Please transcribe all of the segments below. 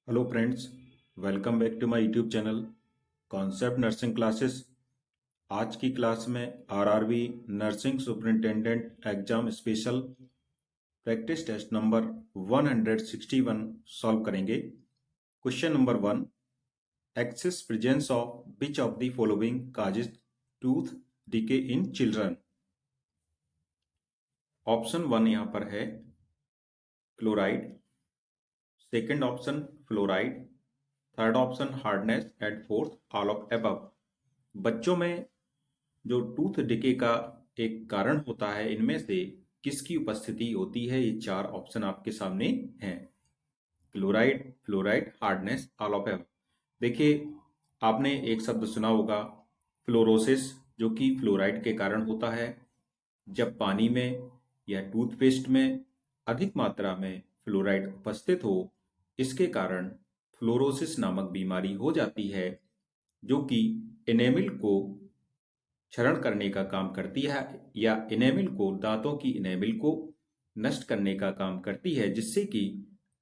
Hello friends, welcome back to my YouTube channel concept nursing classes. आज की class में RRB nursing superintendent exam special practice test number 161 solve करेंगे। Question number 1, excess presence of which of the following causes tooth decay in children. Option 1 यहाँ पर है fluoride, second option fluoride, third option hardness and fourth all of above. बच्चों में जो tooth decay का एक कारण होता है, इनमें से किसकी उपस्थिति होती है? ये चार ऑप्शन आपके सामने हैं। Chloride, fluoride, hardness, all of above. देखिए, आपने एक शब्द सुना होगा फ्लोरोसिस, जो कि फ्लोराइड के कारण होता है। जब पानी में या टूथपेस्ट में अधिक मात्रा में फ्लोराइड उपस्थित हो, इसके कारण फ्लोरोसिस नामक बीमारी हो जाती है, जो कि एनेमिल को क्षरण करने का काम करती है या एनेमिल को, दांतों की एनेमिल को नष्ट करने का काम करती है, जिससे कि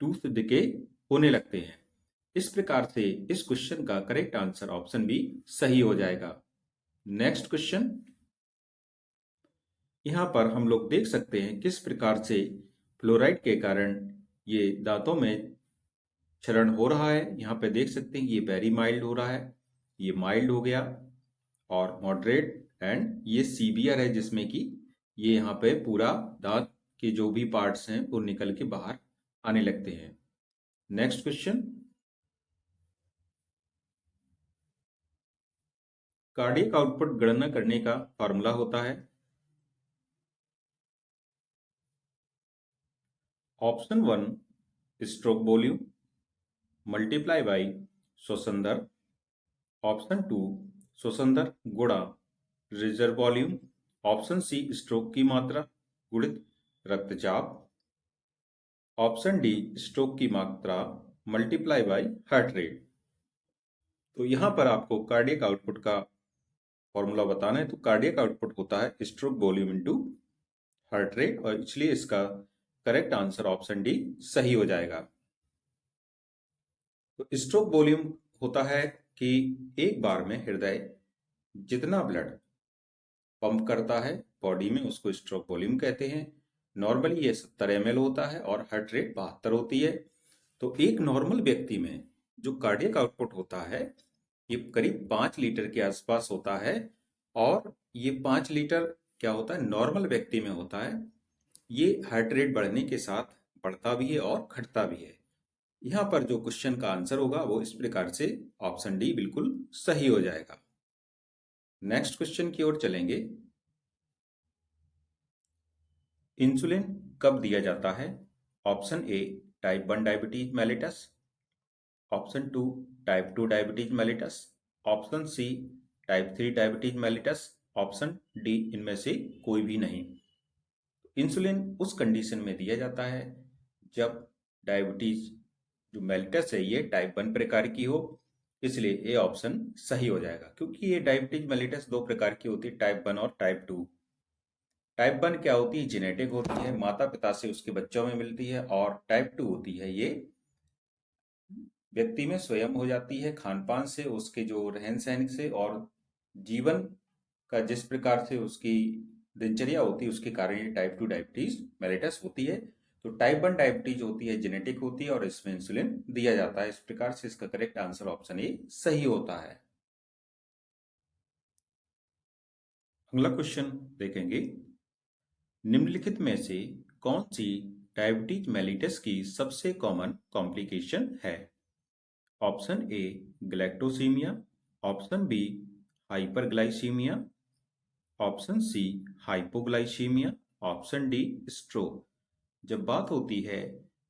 टूथ डिके होने लगते हैं। इस प्रकार से इस क्वेश्चन का करेक्ट आंसर ऑप्शन बी सही हो जाएगा। नेक्स्ट क्वेश्चन, यहाँ पर हम लोग देख सकते हैं किस प्रकार से फ्लोराइड के कारण ये दांतों में क्षरण हो रहा है। यहाँ पे देख सकते हैं ये वेरी माइल्ड हो रहा है, ये माइल्ड हो गया, और मॉडरेट, एंड ये सीवियर है, जिसमें कि ये यहाँ पे पूरा दांत के जो भी पार्ट्स हैं वो निकल के बाहर आने लगते हैं। नेक्स्ट क्वेश्चन, कार्डियक आउटपुट गणना करने का फॉर्मूला होता है। Option 1 stroke volume multiply by श्वसन दर। ऑप्शन 2 श्वसन दर गुणा reserve volume. Option C stroke की मात्रा गुणित रक्तचाप। ऑप्शन डी स्ट्रोक की मात्रा मल्टीप्लाई बाई हार्ट रेट। तो यहाँ पर आपको कार्डियक आउटपुट का फॉर्मूला बताना है। तो कार्डियक आउटपुट होता है stroke volume into heart rate, और इसलिए इसका करेक्ट आंसर ऑप्शन डी सही हो जाएगा। तो स्ट्रोक वॉल्यूम होता है कि एक बार में हृदय जितना ब्लड पंप करता है बॉडी में, उसको स्ट्रोक वॉल्यूम कहते हैं। नॉर्मली ये 70 ml होता है और हार्ट रेट 72 होती है। तो एक नॉर्मल व्यक्ति में जो कार्डियक आउटपुट होता है, ये करीब 5 लीटर के आसपास होता है। और ये 5 लीटर क्या होता है, नॉर्मल व्यक्ति में होता है। ये हार्ट रेट बढ़ने के साथ बढ़ता भी है और घटता भी है। यहाँ पर जो क्वेश्चन का आंसर होगा वो इस प्रकार से ऑप्शन डी बिल्कुल सही हो जाएगा। नेक्स्ट क्वेश्चन की ओर चलेंगे। इंसुलिन कब दिया जाता है? Option A type 1 diabetes mellitus. Option 2 type 2 diabetes mellitus. Option C type 3 diabetes mellitus. Option D इनमें से कोई भी नहीं। इंसुलिन उस कंडीशन में दिया जाता है जब डायबिटीज जो मेलिटस है ये टाइप 1 प्रकार की हो, इसलिए ए ऑप्शन सही हो जाएगा। क्योंकि ये डायबिटीज मेलिटस दो प्रकार की होती है, टाइप 1 और टाइप 2। टाइप 1 क्या होती है, जेनेटिक होती है, माता पिता से उसके बच्चों में मिलती है। और टाइप 2 होती है, ये व्यक्ति में स्वयं हो जाती है, खान पान से, उसके जो रहन सहन से, और जीवन का जिस प्रकार से उसकी दिनचर्या होती है उसके कारण ये टाइप 2 डायबिटीज मेलिटस होती है। तो टाइप 1 डायबिटीज होती है, जेनेटिक होती है, और इसमें इंसुलिन दिया जाता है। इस प्रकार से इसका करेक्ट आंसर ऑप्शन ए सही होता है। अगला क्वेश्चन देखेंगे, निम्नलिखित में से कौन सी डायबिटीज मेलिटस की सबसे कॉमन कॉम्प्लिकेशन है? Option A galactosemia. Option B hyperglycemia. Option C hypoglycemia. Option D stroke. जब बात होती है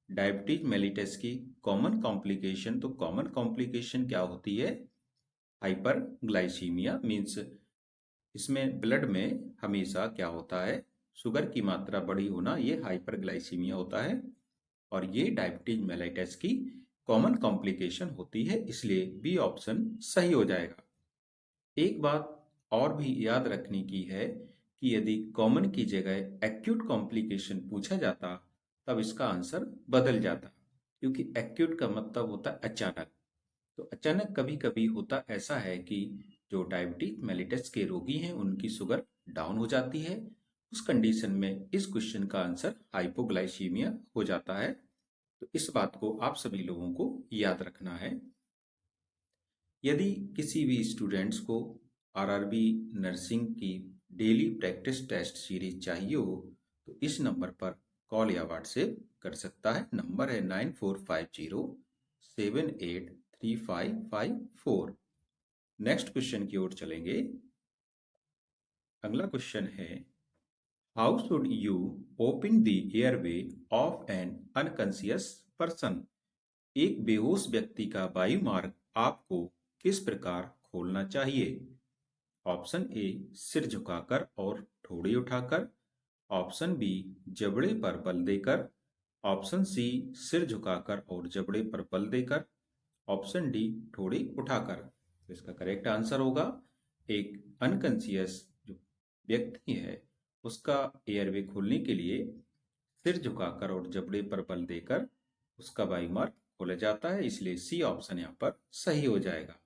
डायबिटीज मेलिटस की कॉमन कॉम्प्लिकेशन, तो कॉमन कॉम्प्लिकेशन क्या होती है? हाइपरग्लाइसीमिया मीन्स इसमें ब्लड में हमेशा क्या होता है, शुगर की मात्रा बड़ी होना, ये हाइपरग्लाइसीमिया होता है। और ये डायबिटीज मेलिटस की कॉमन कॉम्प्लिकेशन होती है, इसलिए बी ऑप्शन सही हो जाएगा। एक बात और भी याद रखने की है कि यदि कॉमन की जगह एक्यूट कॉम्प्लिकेशन पूछा जाता, तब इसका आंसर बदल जाता। क्योंकि एक्यूट का मतलब होता है अचानक। तो अचानक कभी कभी होता ऐसा है कि जो डायबिटीज मेलिटस के रोगी हैं उनकी शुगर डाउन हो जाती है। उस कंडीशन में इस क्वेश्चन का आंसर हाइपोग्लाइसीमिया हो जाता है। तो इस बात को आप सभी लोगों को याद रखना है। यदि किसी भी स्टूडेंट्स को आरआरबी नर्सिंग की डेली प्रैक्टिस टेस्ट सीरीज चाहिए हो तो इस नंबर पर कॉल या व्हाट्सएप कर सकता है। नंबर है 9450783554। नेक्स्ट क्वेश्चन की ओर चलेंगे। अगला क्वेश्चन है, how should you open the airway of N unconscious person? एक बेहोश व्यक्ति का वायुमार्ग आपको किस प्रकार खोलना चाहिए? ऑप्शन ए, सिर झुकाकर और ठोड़ी उठाकर। ऑप्शन बी, जबड़े पर बल देकर। ऑप्शन सी, सिर झुकाकर और जबड़े पर बल देकर। ऑप्शन डी, ठोड़ी उठाकर। तो इसका करेक्ट आंसर होगा, एक अनकॉन्शियस जो व्यक्ति है उसका एयरवे खोलने के लिए सिर झुकाकर और जबड़े पर बल देकर उसका वायुमार्ग खोला जाता है, इसलिए सी ऑप्शन यहाँ पर सही हो जाएगा।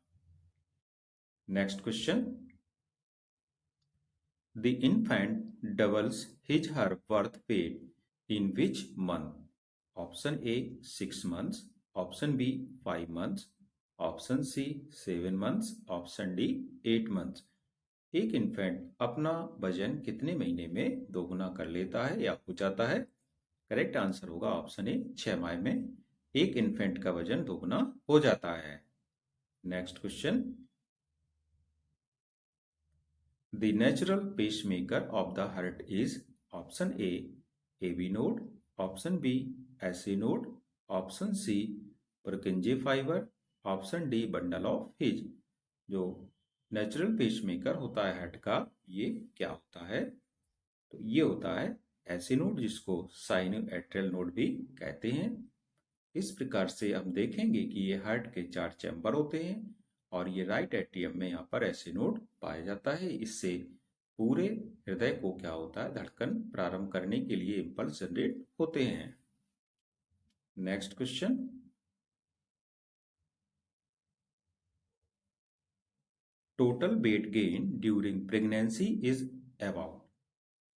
Next question, the infant doubles his her birth weight in which month? Option A 6 months, option B 5 months, option C 7 months, option D 8 months। एक इन्फेंट अपना वजन कितने महीने में दोगुना कर लेता है या हो जाता है? करेक्ट आंसर होगा ऑप्शन ए, 6 माह में एक इन्फेंट का वजन दोगुना हो जाता है। Next question, the natural pacemaker of the heart is? Option A AB node, option B AC node, option C Purkinje fibre, option D bundle of his. जो नेचुरल पेसमेकर होता है हार्ट का, ये क्या होता है? तो ये होता है एसी नोड, जिसको साइनो एट्रियल नोड भी कहते हैं। इस प्रकार से हम देखेंगे कि ये हार्ट के 4 चैम्बर होते हैं और ये राइट एट्रियम में यहाँ पर ऐसे नोड पाया जाता है। इससे पूरे हृदय को क्या होता है, धड़कन प्रारंभ करने के लिए इम्पल्स जनरेट होते हैं। Next question, total weight gain during pregnancy is about?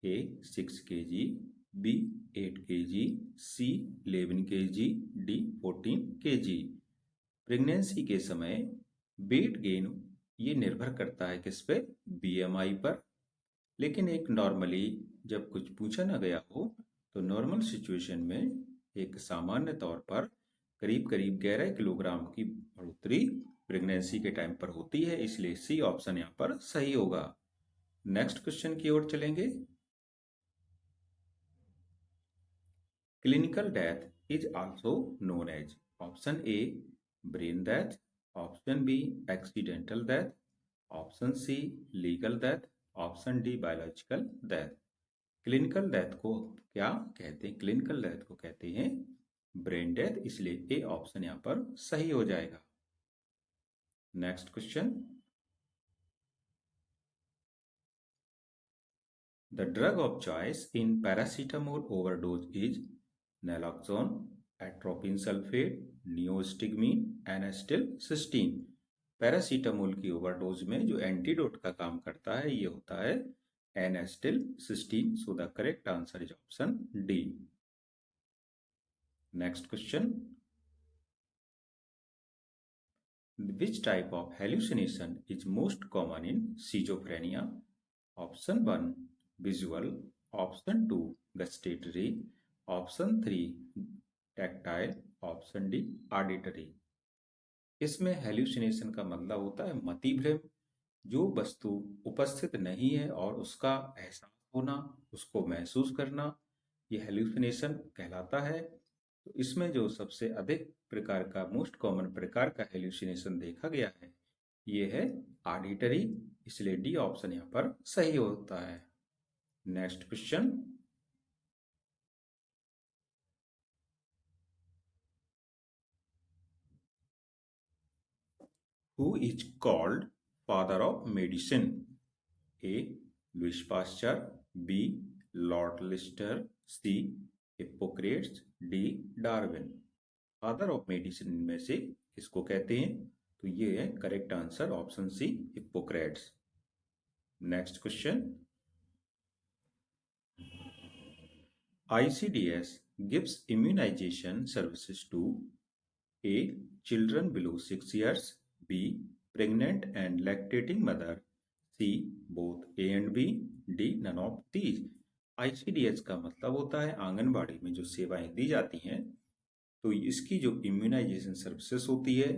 A 6 kg, B 8 kg, C 11 kg, D 14 kg। Pregnancy के समय वेट गेन ये निर्भर करता है किस पे? बीएमआई पर। लेकिन एक नॉर्मली जब कुछ पूछा ना गया हो तो नॉर्मल सिचुएशन में एक सामान्य तौर पर करीब करीब 11 किलोग्राम की बढ़ोतरी प्रेगनेंसी के टाइम पर होती है, इसलिए सी ऑप्शन यहाँ पर सही होगा। नेक्स्ट क्वेश्चन की ओर चलेंगे। Clinical death is also known as? Option A brain death, option B accidental death, option C legal death, option D biological death. Clinical death को क्या कहते हैं? क्लिनिकल डेथ को कहते हैं ब्रेन डेथ, इसलिए ए ऑप्शन यहाँ पर सही हो जाएगा। Next question, the drug of choice in paracetamol overdose is? Naloxone, atropine sulphate, neostigmine, N acetyl cysteine. Paracetamol की ओवरडोज में जो एंटीडोट का काम करता है ये होता है N acetyl cysteine. So the correct answer is option D. Next question, which type of hallucination is most common in schizophrenia? Option 1 visual, option 2 gustatory, option 3 tactile, option D auditory। इसमें हेल्यूसिनेशन का मतलब होता है मति भ्रम, जो वस्तु उपस्थित नहीं है और उसका एहसास होना, उसको महसूस करना, ये हेल्यूसिनेशन कहलाता है। तो इसमें जो सबसे अधिक प्रकार का मोस्ट कॉमन प्रकार का हेल्यूसिनेशन देखा गया है ये है ऑडिटरी, इसलिए डी ऑप्शन यहाँ पर सही होता है। Next question, who is called father of medicine? A Louis Pasteur, B Lord Lister, C Hippocrates, D Darwin. Father of medicine में से किसको कहते हैं? तो ये है correct answer option C, Hippocrates. Next question, ICDS gives immunization services to A. Children below 6 years, B. Pregnant and lactating mother, C. Both A and B, D. None of these। ICDS का मतलब होता है आंगनबाड़ी में जो सेवाएं दी जाती हैं, तो इसकी जो इम्यूनाइजेशन सर्विसेज होती है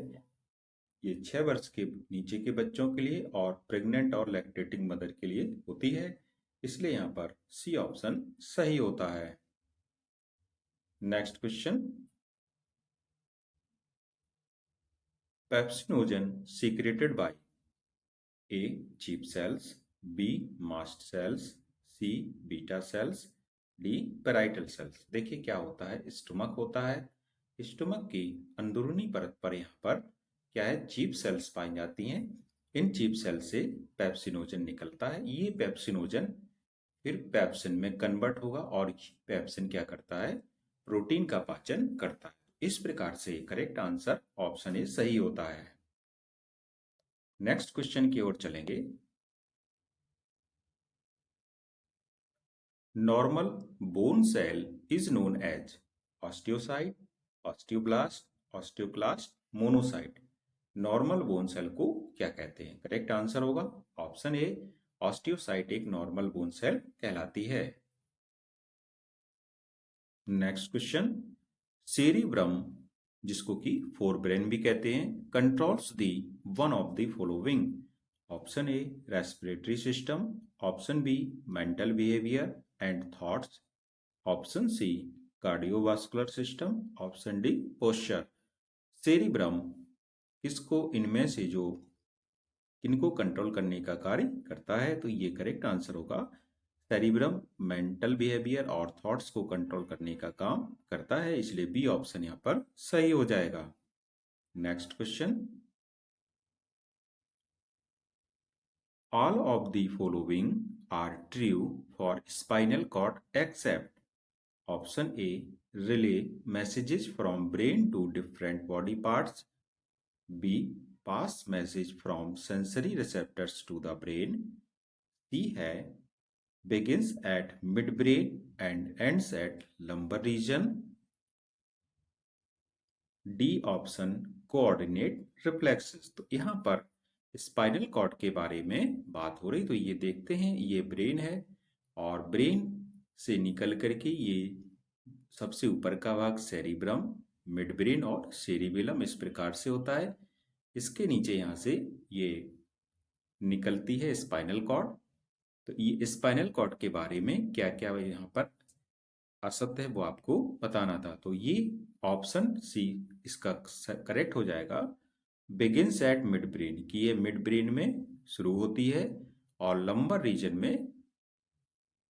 ये 6 वर्ष के नीचे के बच्चों के लिए और प्रेग्नेंट और लैक्टेटिंग मदर के लिए होती है, इसलिए यहाँ पर सी ऑप्शन सही होता है। Next question, pepsinogen secreted by A chief cells, B mast cells, C beta cells, D parietal cells. देखिए क्या होता है, स्टमक होता है, स्टमक की अंदरूनी परत पर यहाँ पर क्या है, चीफ सेल्स पाई जाती हैं। इन चीफ सेल से पेप्सिनोजन निकलता है, ये पेप्सिनोजन फिर पेप्सिन में कन्वर्ट होगा और पेप्सिन क्या करता है, प्रोटीन का पाचन करता है। इस प्रकार से करेक्ट आंसर ऑप्शन ए सही होता है। नेक्स्ट क्वेश्चन की ओर चलेंगे। Normal bone cell is known as osteocyte, osteoblast, osteoclast, monocyte. Normal bone cell को क्या कहते हैं? करेक्ट आंसर होगा ऑप्शन ए, ऑस्टियोसाइट एक नॉर्मल बोन सेल कहलाती है। नेक्स्ट क्वेश्चन, सेरिब्रम जिसको कि फोरब्रेन भी कहते हैं, controls the one of the following. Option A respiratory system, option B mental behaviour and thoughts, option C cardiovascular system, option D posture. Cerebrum किसको इनमें से जो किनको कंट्रोल करने का कार्य करता है? तो ये करेक्ट आंसर होगा, सेरिब्रम मेंटल बिहेवियर और थॉट्स को कंट्रोल करने का काम करता है, इसलिए बी ऑप्शन यहाँ पर सही हो जाएगा। Next question, all of the following are true for spinal cord except. Option A relay messages from brain to different body parts, B pass message from sensory receptors to the brain, C है begins at midbrain and ends at lumbar region, D option coordinate reflexes. तो यहाँ पर spinal cord के बारे में बात हो रही, तो ये देखते हैं ये ब्रेन है और ब्रेन से निकल करके ये सबसे ऊपर का भाग सेरिब्रम, मिड ब्रेन और सेरिबेलम इस प्रकार से होता है। इसके नीचे यहाँ से ये निकलती है स्पाइनल कॉर्ड। तो ये स्पाइनल कॉर्ड के बारे में क्या क्या यहाँ पर असत्य है वो आपको बताना था, तो ये ऑप्शन सी इसका करेक्ट हो जाएगा, बिगिंस एट मिड ब्रेन, कि ये मिड ब्रेन में शुरू होती है और लंबर रीजन में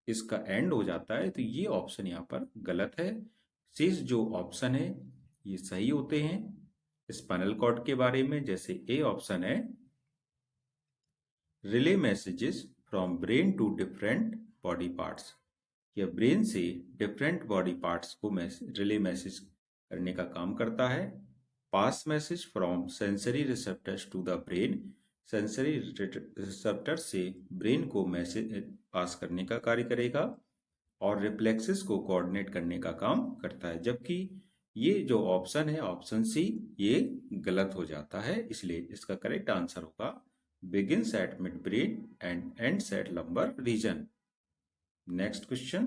इसका एंड हो जाता है। तो ये ऑप्शन यहाँ पर गलत है, शेष जो ऑप्शन है ये सही होते हैं स्पाइनल कॉर्ड के बारे में। जैसे ए ऑप्शन है relay messages from brain to different body parts, यह ब्रेन से डिफरेंट बॉडी पार्ट्स को रिले मैसेज करने का काम करता है। Pass message from sensory receptors to the brain, sensory receptor से ब्रेन को मैसेज पास करने का कार्य करेगा और रिफ्लेक्सेस को कोऑर्डिनेट करने का काम करता है। जबकि ये जो ऑप्शन है ऑप्शन सी ये गलत हो जाता है, इसलिए इसका करेक्ट आंसर होगा begins at mid brain and ends at lumbar region. Next question,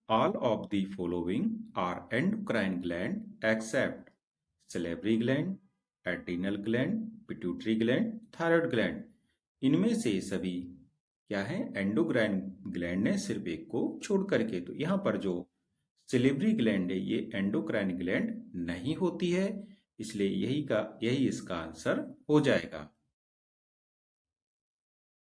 all of the following are endocrine gland except salivary gland, adrenal gland, pituitary gland, thyroid gland. इनमें से सभी क्या है, एंडोक्राइन ग्लैंड है सिर्फ एक को छोड़ करके। तो यहाँ पर जो सैलिवरी ग्लैंड है ये एंडोक्राइन ग्लैंड नहीं होती है, इसलिए यही इसका आंसर हो जाएगा।